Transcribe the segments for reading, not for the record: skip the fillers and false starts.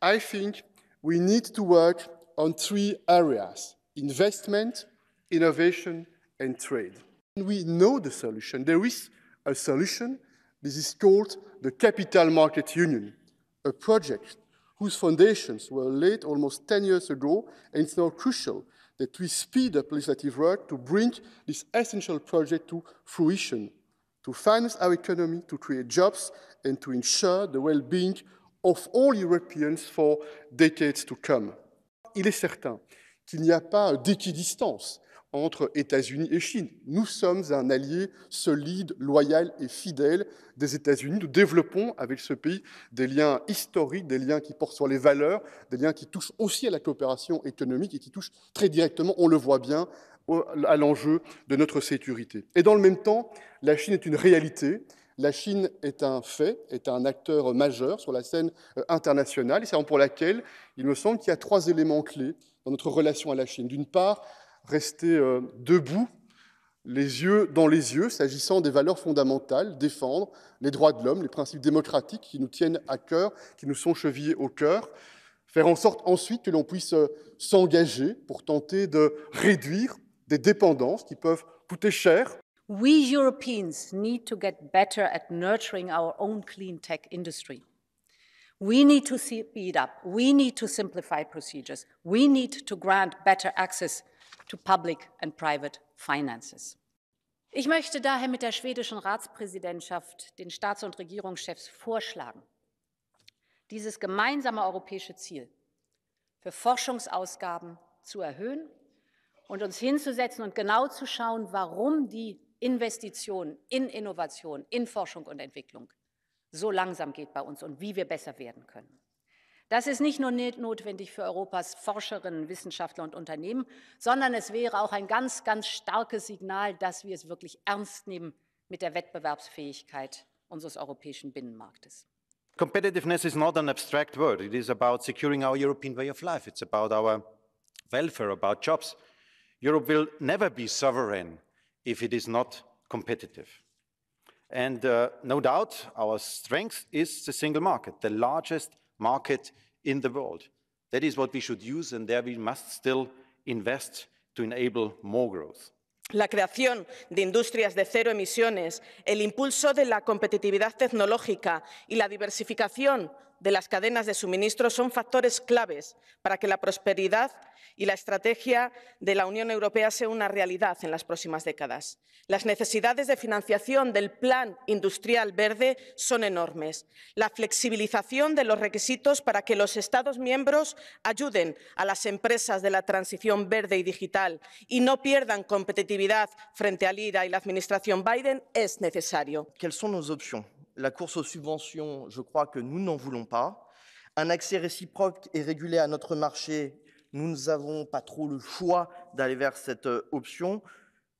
I think we need to work on 3 areas: investment, innovation, and trade. We know the solution. There is a solution. This is called the Capital Market Union, a project whose foundations were laid almost 10 years ago, and it's now crucial that we speed up legislative work to bring this essential project to fruition, to finance our economy, to create jobs, and to ensure the well-being of all Europeans for decades to come. Il est certain qu'il n'y a pas d'équidistance entre États-Unis et Chine. Nous sommes un allié solide, loyal et fidèle des États-Unis. Nous développons avec ce pays des liens historiques, des liens qui portent sur les valeurs, des liens qui touchent aussi à la coopération économique et qui touchent très directement, on le voit bien, à l'enjeu de notre sécurité. Et dans le même temps, la Chine est une réalité. La Chine est un fait, est un acteur majeur sur la scène internationale. Et c'est pour laquelle il me semble qu'il y a 3 éléments clés dans notre relation à la Chine. D'une part, rester debout, les yeux dans les yeux, s'agissant des valeurs fondamentales, défendre les droits de l'homme, les principes démocratiques qui nous tiennent à cœur, qui nous sont chevillés au cœur, faire en sorte ensuite que l'on puisse s'engager pour tenter de réduire des dépendances qui peuvent coûter cher. We Europeans need to get better at nurturing our own clean tech industry. We need to speed up. We need to simplify procedures. We need to grant better access to public and private finances. Ich möchte daher mit der schwedischen Ratspräsidentschaft den Staats- und Regierungschefs vorschlagen, dieses gemeinsame europäische Ziel für Forschungsausgaben zu erhöhen und uns hinzusetzen und genau zu schauen, warum die Investitionen in Innovation, in Forschung und Entwicklung so langsam geht bei uns und wie wir besser werden können. Das ist nicht nur notwendig für Europas Forscherinnen, Wissenschaftler und Unternehmen, sondern es wäre auch ein ganz, ganz starkes Signal, dass wir es wirklich ernst nehmen mit der Wettbewerbsfähigkeit unseres europäischen Binnenmarktes. Competitiveness is not an abstract word. It is about securing our European way of life. It's about our welfare, about jobs. Europe will never be sovereign if it is not competitive. And no doubt, our strength is the single market, the largest market in the world. That is what we should use, and there we must still invest to enable more growth. La creación de industrias de cero emisiones, el impulso de la competitividad tecnológica y la diversificación de las cadenas de suministro son factores claves para que la prosperidad y la estrategia de la Unión Europea sea una realidad en las próximas décadas. Las necesidades de financiación del Plan Industrial Verde son enormes. La flexibilización de los requisitos para que los Estados miembros ayuden a las empresas de la transición verde y digital y no pierdan competitividad frente al IRA y la administración Biden es necesario. Quelles sont nos options? La course aux subventions, je crois que nous n'en voulons pas. Un accès réciproque et régulé à notre marché, nous n'avons pas trop le choix d'aller vers cette option.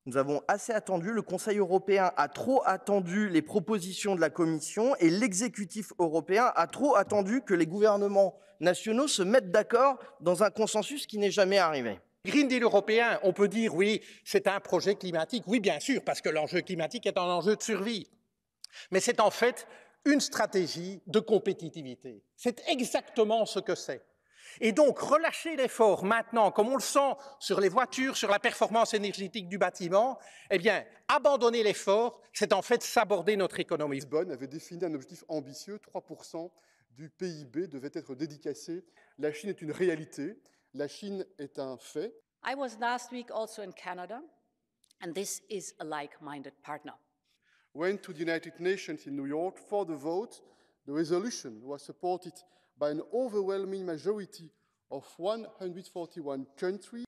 Nous avons assez attendu, le Conseil européen a trop attendu les propositions de la Commission et l'exécutif européen a trop attendu que les gouvernements nationaux se mettent d'accord dans un consensus qui n'est jamais arrivé. Green Deal européen, on peut dire oui, c'est un projet climatique. Oui, bien sûr, parce que l'enjeu climatique est un enjeu de survie. Mais c'est en fait une stratégie de compétitivité. C'est exactement ce que c'est. Et donc, relâcher l'effort maintenant, comme on le sent sur les voitures, sur la performance énergétique du bâtiment, eh bien, abandonner l'effort, c'est en fait saborder notre économie. Lisbonne avait défini un objectif ambitieux, 3% du PIB devait être dédicacé. La Chine est une réalité, la Chine est un fait. I was last week also in Canada, and this is a like-minded partner. Went to the United Nations in New York for the vote. The resolution was supported by an overwhelming majority of 141 countries.